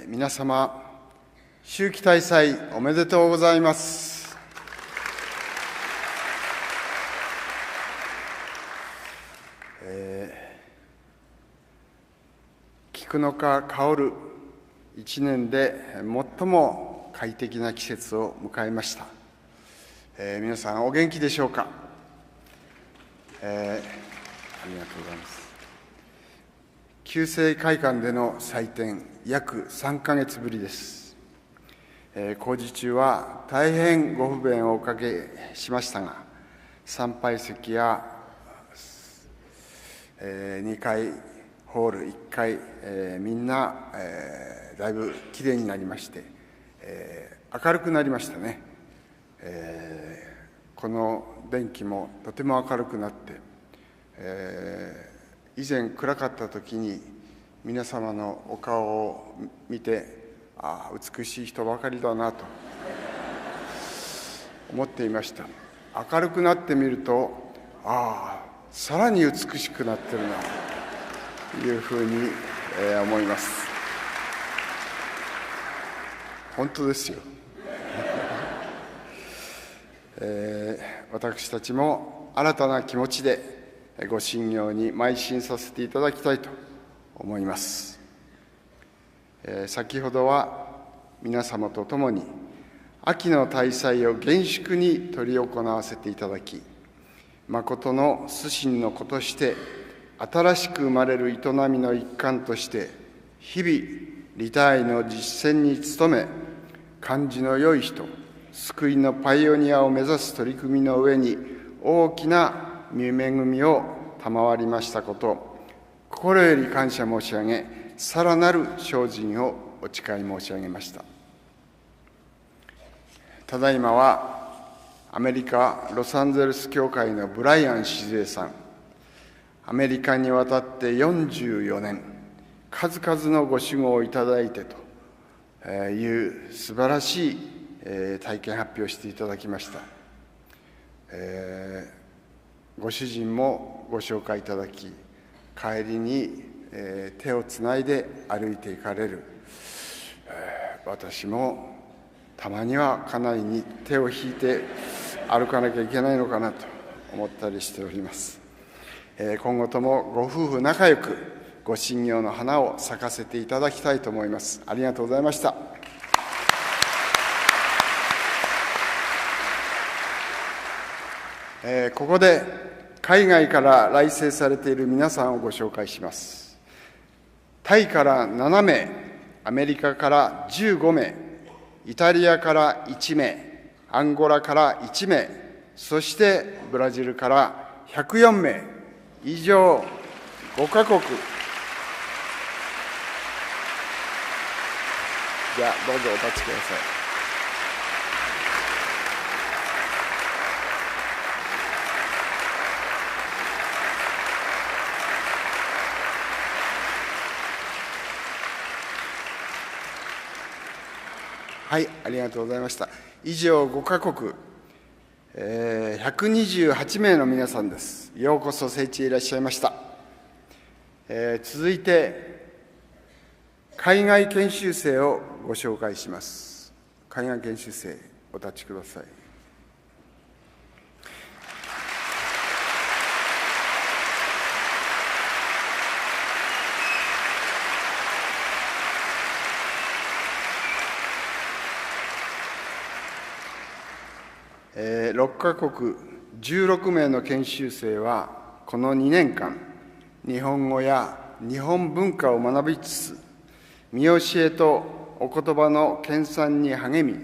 皆様、秋季大祭おめでとうございます。菊の花香る一年で最も快適な季節を迎えました。皆さんお元気でしょうか。ありがとうございます。旧制会館での祭典、約3ヶ月ぶりです。工事中は大変ご不便をおかけしましたが、参拝席や2階ホール1階、みんな、だいぶきれいになりまして、明るくなりましたね。この電気もとても明るくなって、以前暗かった時に皆様のお顔を見て、美しい人ばかりだなと思っていました。明るくなってみると、さらに美しくなってるなというふうに、思います。本当ですよ。私たちも新たな気持ちでご神業に邁進させていただきたいと思います。先ほどは皆様と共に秋の大祭を厳粛に執り行わせていただき、誠の主神の子として新しく生まれる営みの一環として日々利他愛の実践に努め、感じの良い人、救いのパイオニアを目指す取り組みの上に大きな恵みを賜りましたこと、心より感謝申し上げ、さらなる精進をお誓い申し上げました。ただいまはアメリカ・ロサンゼルス教会のブライアン静江さん、アメリカに渡って44年、数々のご守護をいただいてという素晴らしい体験発表していただきました。ご主人もご紹介いただき、帰りに手をつないで歩いていかれる、私もたまには家内に手を引いて歩かなきゃいけないのかなと思ったりしております。今後ともご夫婦仲良くご神業の花を咲かせていただきたいと思います。ありがとうございました。ここで海外から来征されている皆さんをご紹介します。タイから7名、アメリカから15名、イタリアから1名、アンゴラから1名、そしてブラジルから104名、以上5カ国。じゃあどうぞお立ちください。はい、ありがとうございました。以上5カ国、128名の皆さんです。ようこそ聖地へいらっしゃいました。続いて、海外研修生をご紹介します。海外研修生、お立ちください。6カ国16名の研修生は、この2年間、日本語や日本文化を学びつつ、見教えとお言葉の研鑽に励み、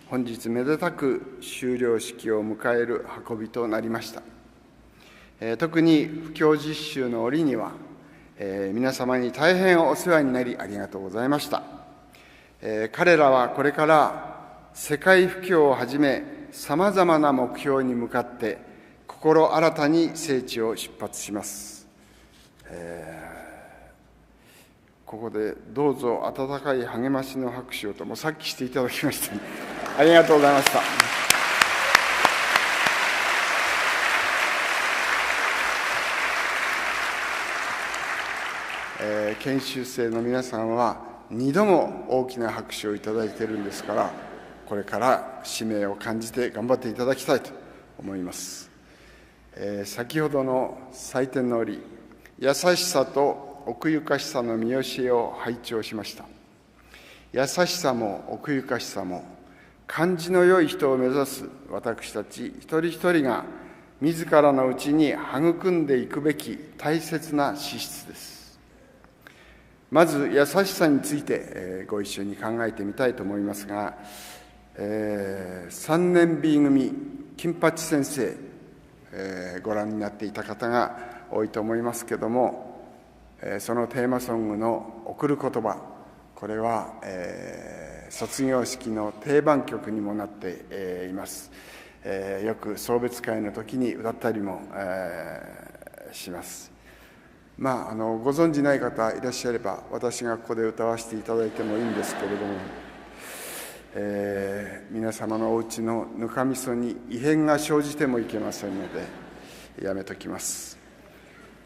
本日めでたく修了式を迎える運びとなりました。特に布教実習の折には、皆様に大変お世話になりありがとうございました。彼らはこれから世界布教をはじめ、さまざまな目標に向かって心新たに聖地を出発します。ここでどうぞ温かい励ましの拍手をともさっきしていただきました、ありがとうございました。研修生の皆さんは2度も大きな拍手をいただいているんですから、これから使命を感じて頑張っていただきたいと思います。先ほどの祭典の折、優しさと奥ゆかしさの見教えを拝聴しました。優しさも奥ゆかしさも、感じの良い人を目指す私たち一人一人が自らのうちに育んでいくべき大切な資質です。まず優しさについてご一緒に考えてみたいと思いますが、3年 B 組金八先生、ご覧になっていた方が多いと思いますけども、そのテーマソングの「贈る言葉」、これは、卒業式の定番曲にもなっています。よく送別会の時に歌ったりもします。ご存じない方いらっしゃれば、私がここで歌わせていただいてもいいんですけれども、皆様のお家のぬかみそに異変が生じてもいけませんのでやめときます。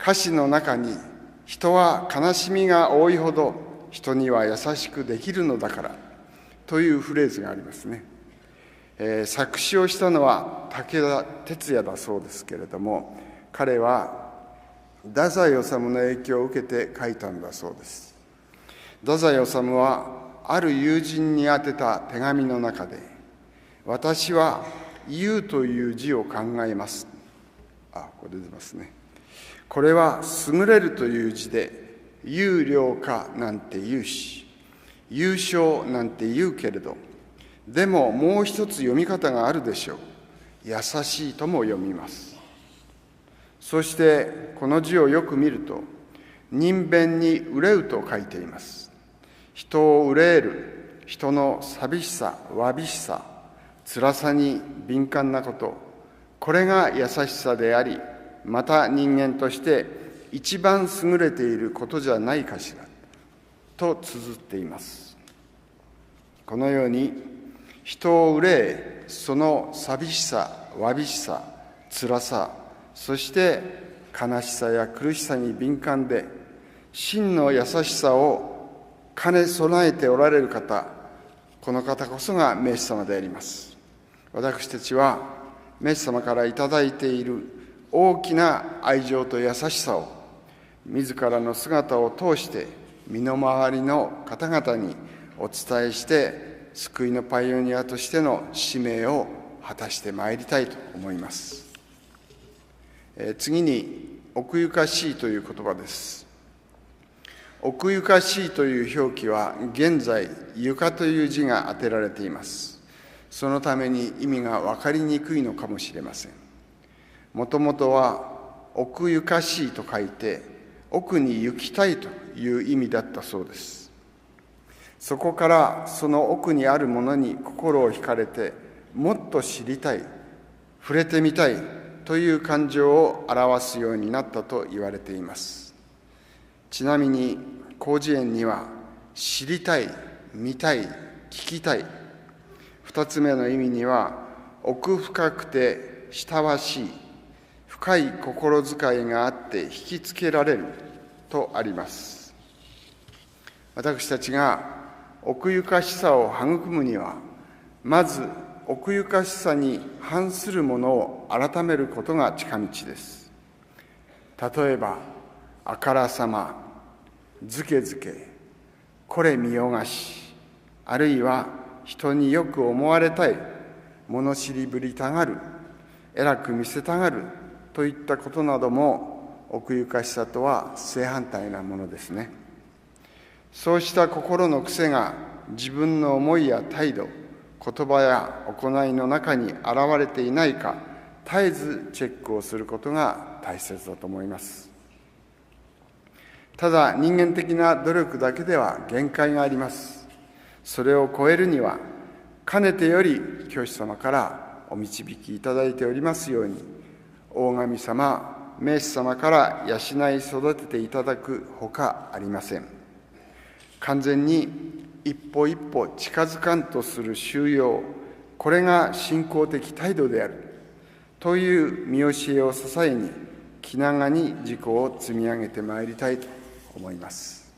歌詞の中に「人は悲しみが多いほど人には優しくできるのだから」というフレーズがありますね。作詞をしたのは武田鉄矢だそうですけれども、彼は太宰治の影響を受けて書いたんだそうです。太宰治はある友人に宛てた手紙の中で、私は優という字を考えます。これ出てますね。これは優れるという字で、優良かなんて言うし、優勝なんて言うけれど、でももう一つ読み方があるでしょう。優しいとも読みます。そしてこの字をよく見ると、人弁に憂うと書いています。人を憂える、人の寂しさ、わびしさ、辛さに敏感なこと、これが優しさであり、また人間として一番優れていることじゃないかしら、と綴っています。このように、人を憂え、その寂しさ、わびしさ、辛さ、そして悲しさや苦しさに敏感で、真の優しさを兼ね備えておられる方、この方こそがメシ様であります。私たちはメシ様からいただいている大きな愛情と優しさを、自らの姿を通して身の回りの方々にお伝えして、救いのパイオニアとしての使命を果たしてまいりたいと思います。次に、奥ゆかしいという言葉です。奥ゆかしいという表記は、現在、床という字が当てられています。そのために意味が分かりにくいのかもしれません。もともとは、奥ゆかしいと書いて、奥に行きたいという意味だったそうです。そこからその奥にあるものに心を惹かれて、もっと知りたい、触れてみたいという感情を表すようになったと言われています。ちなみに広辞苑には、知りたい、見たい、聞きたい、2つ目の意味には、奥深くて親しい、深い心遣いがあって引きつけられるとあります。私たちが奥ゆかしさを育むには、まず奥ゆかしさに反するものを改めることが近道です。例えば、あからさま、ずけずけ、これ見よがし、あるいは人によく思われたい、物知りぶりたがる、偉く見せたがるといったことなども、奥ゆかしさとは正反対なものですね。そうした心の癖が自分の思いや態度、言葉や行いの中に現れていないか、絶えずチェックをすることが大切だと思います。ただ、人間的な努力だけでは限界があります。それを超えるには、かねてより教師様からお導きいただいておりますように、大神様、名士様から養い育てていただくほかありません。完全に一歩一歩近づかんとする修養、これが信仰的態度であるという見教えを支えに、気長に自己を積み上げてまいりたいと思います。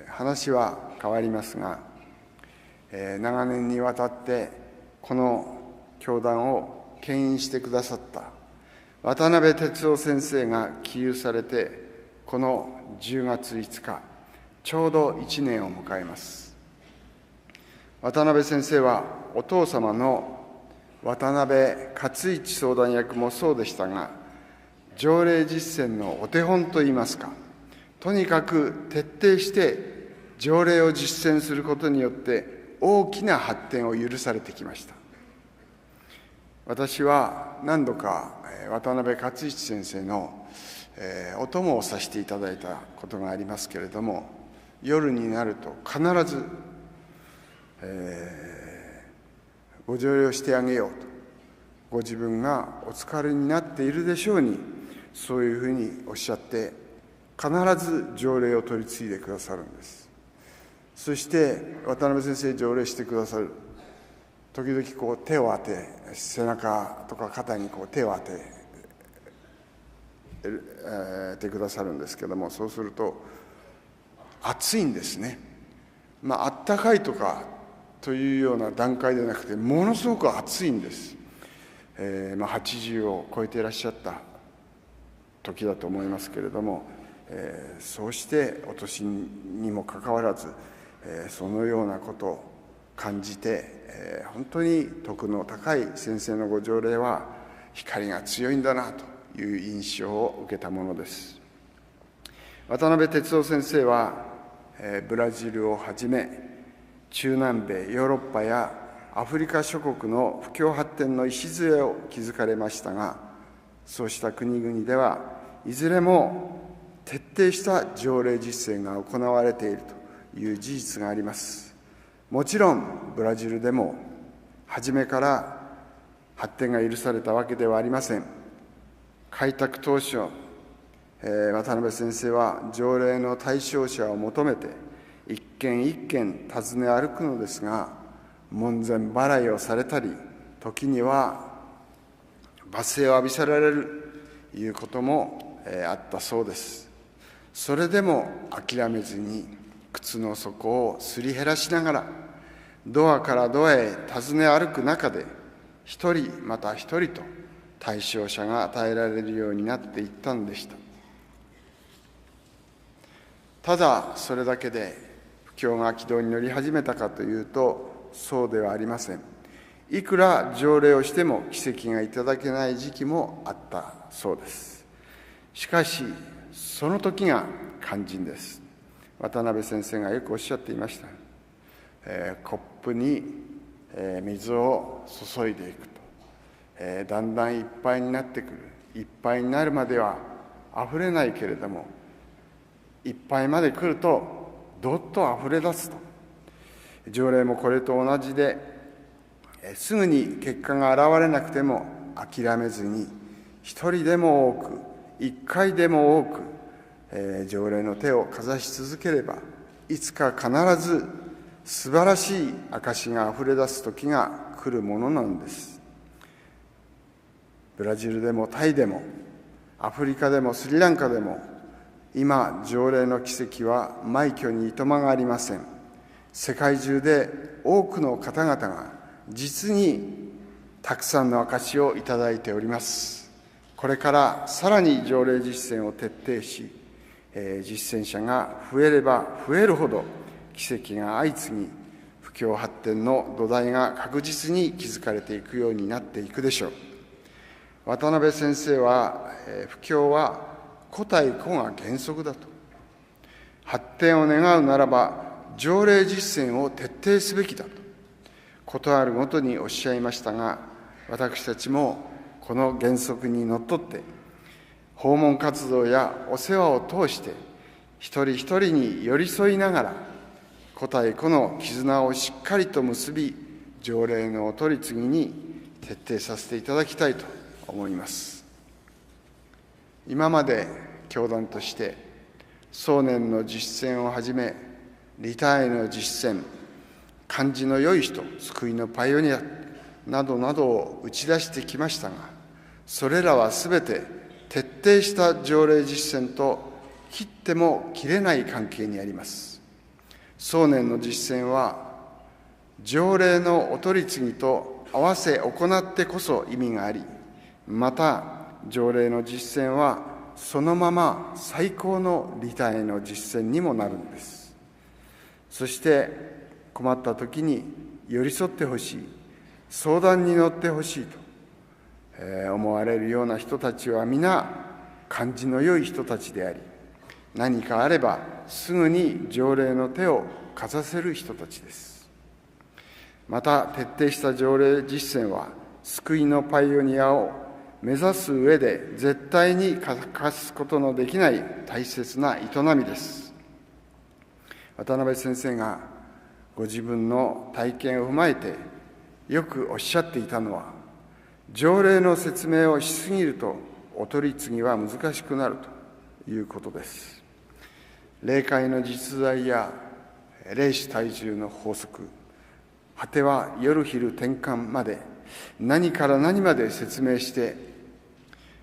話は変わりますが、長年にわたってこの教団を牽引してくださった渡辺哲夫先生が起用されて、この10月5日、ちょうど1年を迎えます。渡辺先生はお父様の渡辺勝一相談役もそうでしたが、条例実践のお手本といいますか、とにかく徹底して条例を実践することによって大きな発展を許されてきました。私は何度か渡辺勝一先生のお供をさせていただいたことがありますけれども、夜になると必ず、ご条例をしてあげようと、ご自分がお疲れになっているでしょうに、そういうふうにおっしゃって必ず条例を取り継いでくださるんです。そして渡辺先生条例してくださる時々こう手を当て、背中とか肩にこう手を当ててくださるんですけども、そうすると暑いんですね。あったかいとかというような段階でなくて、ものすごく暑いんです。80を超えていらっしゃった時だと思いますけれども、そうしてお年にもかかわらず、そのようなことを感じて、本当に徳の高い先生のご条例は光が強いんだなという印象を受けたものです。渡辺哲夫先生はブラジルをはじめ中南米、ヨーロッパやアフリカ諸国の布教発展の礎を築かれましたが、そうした国々ではいずれも徹底した条例実践が行われているという事実があります。もちろんブラジルでも初めから発展が許されたわけではありません。開拓当初、渡辺先生は条例の対象者を求めて一軒一軒訪ね歩くのですが、門前払いをされたり、時には罵声を浴びせられるということもあったそうです。それでも諦めずに靴の底をすり減らしながらドアからドアへ訪ね歩く中で、一人また一人と対象者が与えられるようになっていったのでした。ただそれだけで布教が軌道に乗り始めたかというと、そうではありません。いくら条例をしても奇跡がいただけない時期もあったそうです。しかしその時が肝心です。渡辺先生がよくおっしゃっていました。コップに水を注いでいくと、だんだんいっぱいになってくる。いっぱいになるまではあふれないけれども、いっぱいまで来るとどっとあふれ出すと。条例もこれと同じで、すぐに結果が現れなくても諦めずに、一人でも多く、一回でも多く、条例の手をかざし続ければ、いつか必ず素晴らしい証があふれ出す時が来るものなんです。ブラジルでもタイでもアフリカでもスリランカでも、今条例の奇跡は枚挙にいとまがありません。世界中で多くの方々が実にたくさんの証をいただいております。これからさらに条例実践を徹底し、実践者が増えれば増えるほど奇跡が相次ぎ、布教発展の土台が確実に築かれていくようになっていくでしょう。渡辺先生は、布教は個対個が原則だと。発展を願うならば条例実践を徹底すべきだと、ことあるごとにおっしゃいましたが、私たちもこの原則にのっとって訪問活動やお世話を通して一人一人に寄り添いながら、個対個の絆をしっかりと結び、条例のお取り次ぎに徹底させていただきたいと思います。今まで教団として壮年の実践をはじめ、リタイアの実践、感じの良い人、救いのパイオニアなどなどを打ち出してきましたが、それらはすべて徹底した条例実践と切っても切れない関係にあります。送念の実践は条例のお取り次ぎと合わせ行ってこそ意味があり、また条例の実践はそのまま最高の利他への実践にもなるんです。そして困った時に寄り添ってほしい、相談に乗ってほしいと思われるような人たちは皆感じの良い人たちであり、何かあればすぐに条例の手をかざせる人たちです。また徹底した条例実践は救いのパイオニアを目指す上で絶対に欠かすことのできない大切な営みです。渡辺先生がご自分の体験を踏まえてよくおっしゃっていたのは、条例の説明をしすぎるとお取り次ぎは難しくなるということです。霊界の実在や霊視体重の法則、果ては夜昼転換まで何から何まで説明して、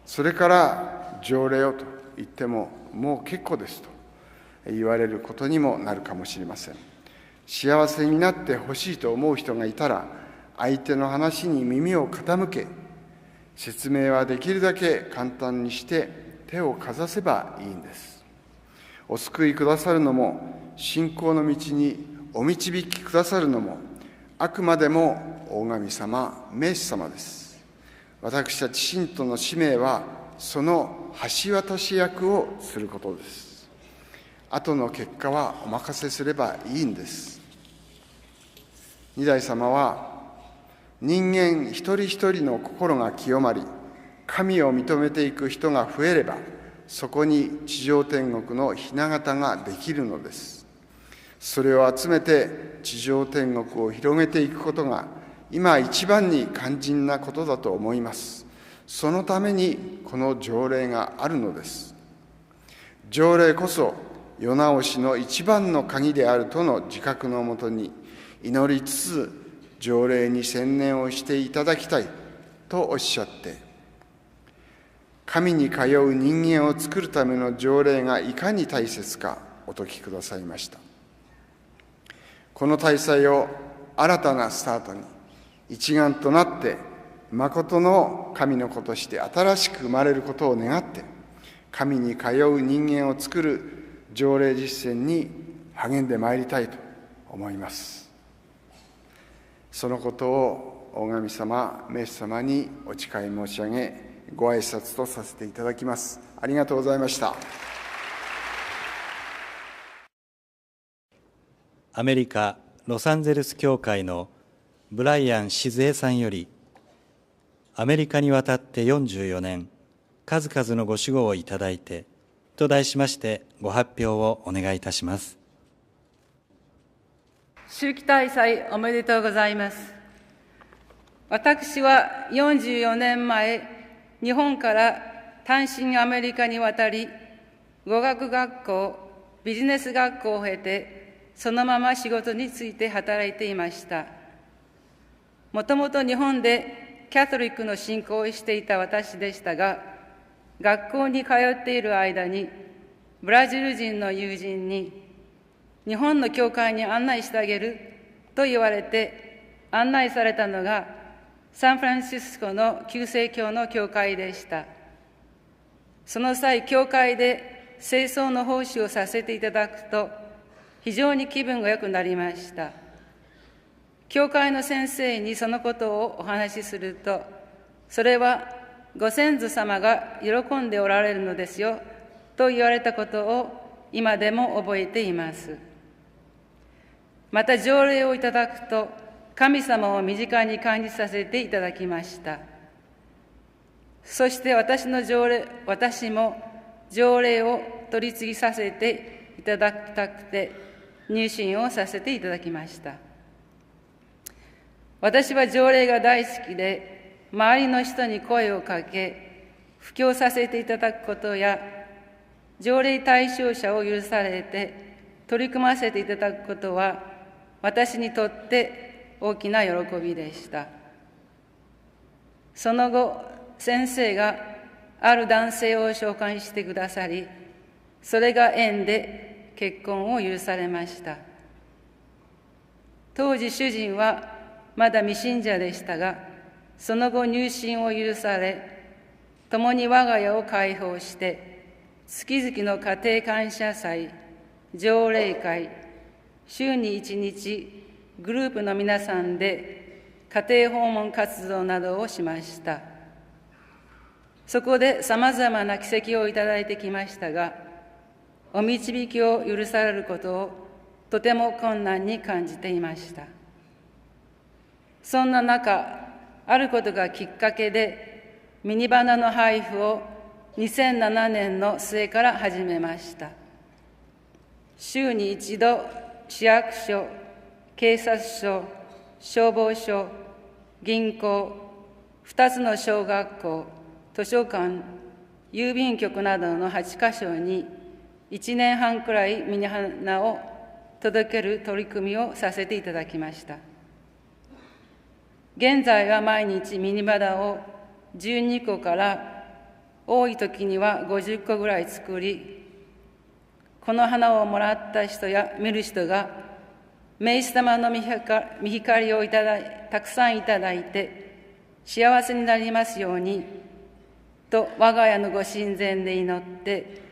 それから条例をと言ってももう結構ですと言われることにもなるかもしれません。幸せになってほしいと思う人がいたら、相手の話に耳を傾け、説明はできるだけ簡単にして手をかざせばいいんです。お救いくださるのも、信仰の道にお導きくださるのも、あくまでも大神様、名主様です。私たち信徒の使命は、その橋渡し役をすることです。後の結果はお任せすればいいんです。二代様は、人間一人一人の心が清まり、神を認めていく人が増えれば、そこに地上天国の雛形ができるのです。それを集めて地上天国を広げていくことが、今一番に肝心なことだと思います。そのためにこの条例があるのです。条例こそ世直しの一番の鍵であるとの自覚のもとに、祈りつつ条例に専念をしていただきたいとおっしゃって、神に通う人間を作るための条例がいかに大切かお説きくださいました。この大祭を新たなスタートに、一丸となって誠の神の子として新しく生まれることを願って、神に通う人間を作る条例実践に励んでまいりたいと思います。そのことを大神様、名主様にお誓い申し上げ、ご挨拶とさせていただきます。ありがとうございました。アメリカ・ロサンゼルス教会のブライアン静江さんより、アメリカに渡って44年、数々のご守護をいただいて、と題しましてご発表をお願いいたします。秋季大祭おめでとうございます。私は44年前、日本から単身アメリカに渡り、語学学校、ビジネス学校を経て、そのまま仕事に就いて働いていました。もともと日本でキャトリックの信仰をしていた私でしたが、学校に通っている間に、ブラジル人の友人に、日本の教会に案内してあげると言われて、案内されたのが、サンフランシスコの救世教の教会でした。その際、教会で清掃の奉仕をさせていただくと、非常に気分が良くなりました。教会の先生にそのことをお話しすると、それはご先祖様が喜んでおられるのですよ、と言われたことを今でも覚えています。また条例をいただくと、神様を身近に感じさせていただきました。そして私も条例を取り次ぎさせていただきたくて、入信をさせていただきました。私は条例が大好きで、周りの人に声をかけ、布教させていただくことや、条例対象者を許されて取り組ませていただくことは、私にとって大きな喜びでした。その後、先生がある男性を紹介してくださり、それが縁で結婚を許されました。当時主人はまだ未信者でしたが、その後入信を許され、共に我が家を開放して、月々の家庭感謝祭、条例会、週に1日グループの皆さんで家庭訪問活動などをしました。そこでさまざまな奇跡をいただいてきましたが、お導きを許されることをとても困難に感じていました。そんな中、あることがきっかけでミニバナの配布を2007年の末から始めました。週に一度、市役所、警察署、消防署、銀行、2つの小学校、図書館、郵便局などの8カ所に1年半くらいミニ花を届ける取り組みをさせていただきました。現在は毎日ミニ花を12個から多い時には50個ぐらい作り、この花をもらった人や見る人が名士様の御光をたくさんいただいて幸せになりますようにと我が家のご神前で祈って、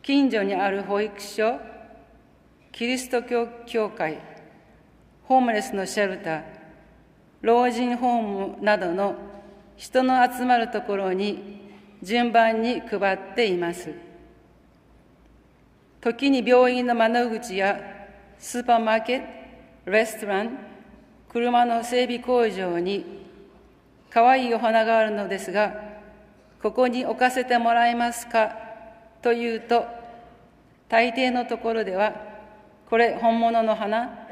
近所にある保育所、キリスト教会、ホームレスのシェルター、老人ホームなどの人の集まるところに順番に配っています。時に病院の窓口やスーパーマーケット、レストラン、車の整備工場にかわいいお花があるのですが、ここに置かせてもらえますかというと、大抵のところでは、これ本物の花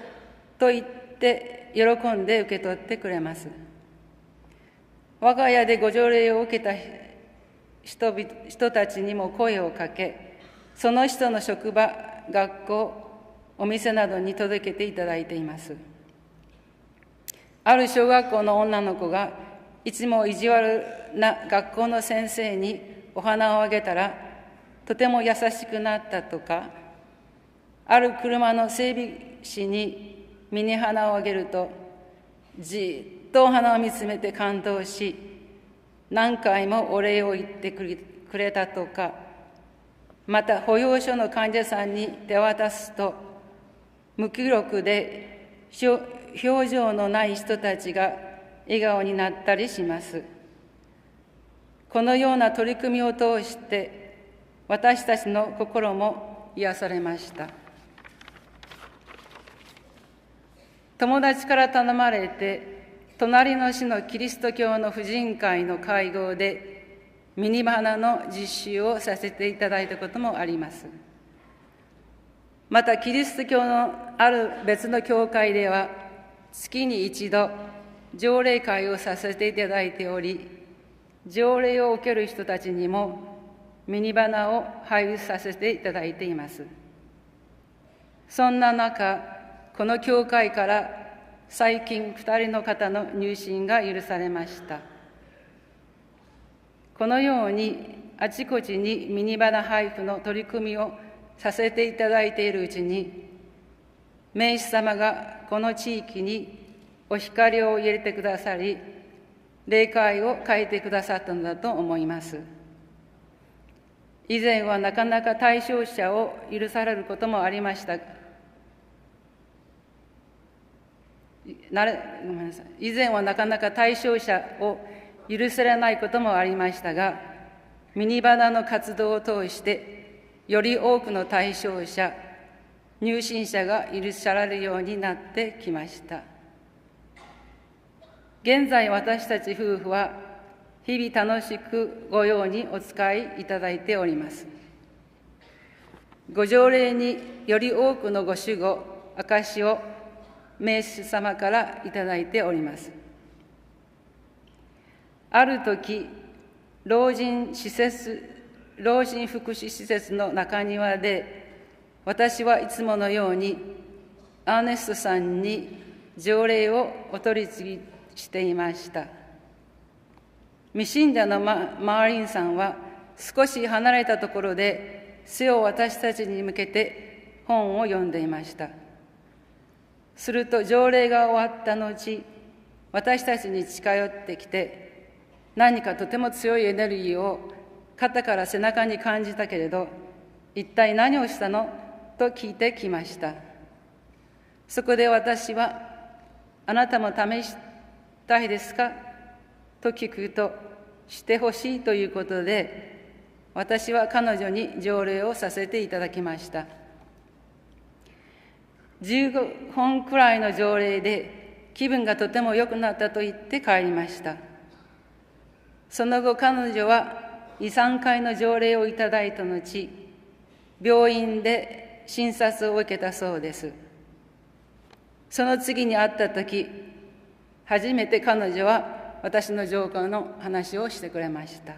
と言って喜んで受け取ってくれます。我が家でご条例を受けた人たちにも声をかけ、その人の職場、学校、お店などに届けていただいています。ある小学校の女の子がいつも意地悪な学校の先生にお花をあげたらとても優しくなったとか、ある車の整備士にミニ花をあげるとじっとお花を見つめて感動し、何回もお礼を言ってくれたとか、また保養所の患者さんに手渡すと無気力で表情のない人たちが笑顔になったりします。このような取り組みを通して私たちの心も癒されました。友達から頼まれて隣の市のキリスト教の婦人会の会合でミニ花の実習をさせていただいたこともあります。またキリスト教のある別の教会では月に一度条例会をさせていただいており、条例を受ける人たちにもミニ花を配布させていただいています。そんな中、この教会から最近2人の方の入信が許されました。このようにあちこちにミニ花配布の取り組みをさせていただいているうちに、名士様がこの地域にお光を入れてくださり、霊界を変えてくださったのだと思います。以前はなかなか対象者を許されることもありました以前はなかなか対象者を許されないこともありましたが、ミニバナの活動を通してより多くの対象者、入信者が許されるようになってきました。現在私たち夫婦は日々楽しくご用にお使いいただいております。ご条例により多くのご守護、証を名士様からいただいております。ある時、老人福祉施設の中庭で、私はいつものようにアーネストさんに条例をお取り次ぎしていました。未信者のマーリンさんは少し離れたところで背を私たちに向けて本を読んでいました。すると条例が終わった後、私たちに近寄ってきて、何かとても強いエネルギーを肩から背中に感じたけれど、一体何をしたのと聞いてきました。そこで私は、あなたも試したいですかと聞くと、してほしいということで、私は彼女に条例をさせていただきました。15本くらいの条例で気分がとても良くなったと言って帰りました。その後彼女は2、3回の条例をいただいた後、病院で診察を受けたそうです。その次に会った時、初めて彼女は私の状況の話をしてくれました。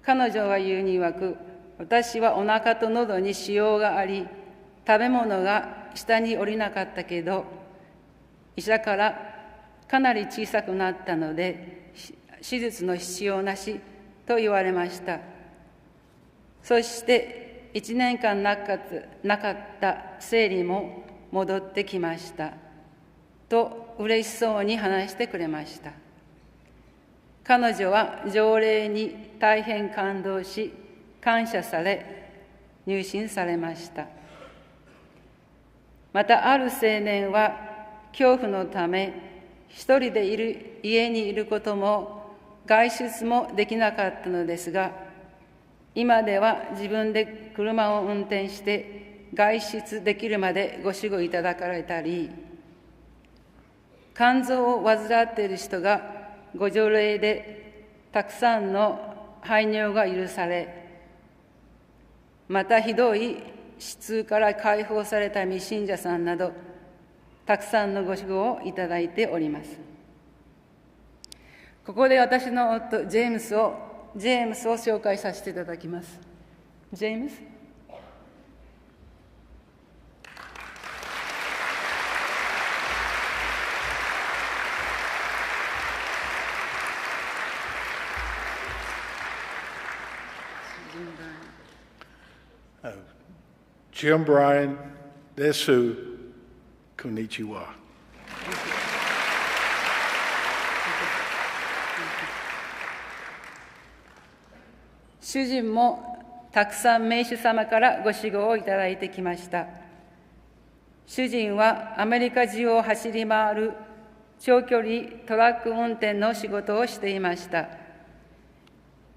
彼女が言うに曰く、私はお腹と喉に腫瘍があり、食べ物が下に降りなかったけど、医者からかなり小さくなったので、手術の必要なしと言われました。そして1年間なかった生理も戻ってきました。と嬉しそうに話してくれました。彼女は条例に大変感動し、感謝され、入信されました。またある青年は恐怖のため一人で家にいることも外出もできなかったのですが、今では自分で車を運転して外出できるまでご守護いただかれたり、肝臓を患っている人がご条例でたくさんの排尿が許され、またひどい死痛から解放された未信者さんなど、たくさんのご守護をいただいております。ここで私の夫、ジェームスを紹介させていただきます。ジェームス。Jim Bryan desu, konnichiwa. 主人もたくさん名手様からご指導をいただいてきました。主人はアメリカ中を走り回る長距離トラック運転の仕事をしていました。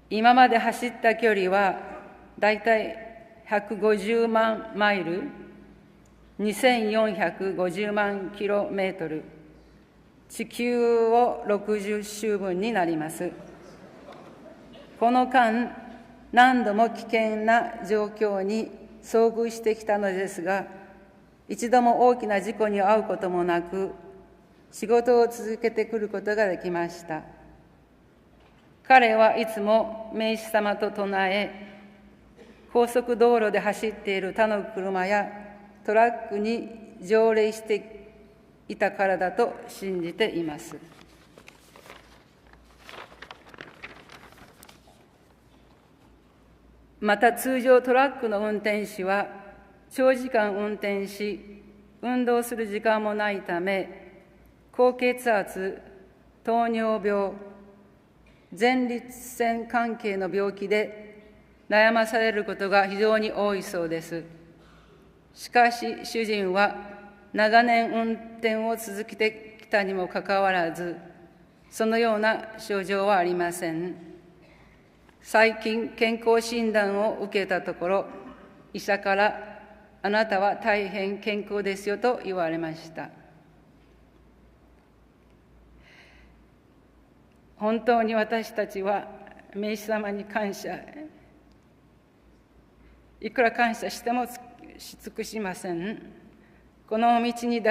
今まで走った距離はだいたい150万マイル、2450万キロメートル、地球を60周分になります。この間、何度も危険な状況に遭遇してきたのですが、一度も大きな事故に遭うこともなく、仕事を続けてくることができました。彼はいつも名主様と唱え、高速道路で走っている他の車やトラックに条例していたからだと信じています。また通常トラックの運転手は長時間運転し、運動する時間もないため、高血圧、糖尿病、前立腺関係の病気で悩まされることが非常に多いそうです。しかし主人は長年運転を続けてきたにもかかわらず、そのような症状はありません。最近健康診断を受けたところ、医者からあなたは大変健康ですよと言われました。本当に私たちは名主様に感謝、いくら感謝してもし尽くしません。この道に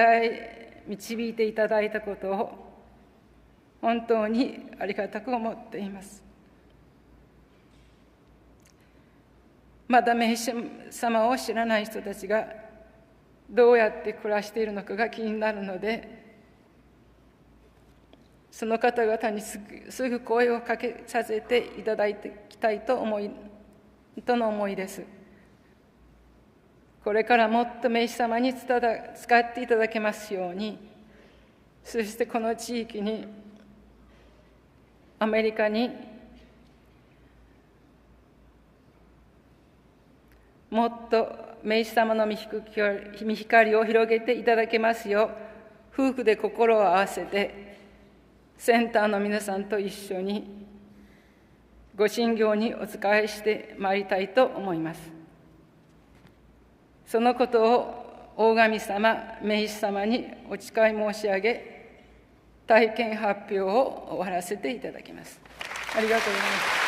導いていただいたことを本当にありがたく思っています。まだ名主様を知らない人たちがどうやって暮らしているのかが気になるので、その方々にすぐ声をかけさせていただいていきたいとの思いです。これからもっと名士様に使っていただけますように、そしてこの地域に、アメリカにもっと名士様の御光を広げていただけますよう、夫婦で心を合わせてセンターの皆さんと一緒にご神業にお仕えしてまいりたいと思います。そのことを大神様、名士様にお誓い申し上げ、体験発表を終わらせていただきます。ありがとうございます。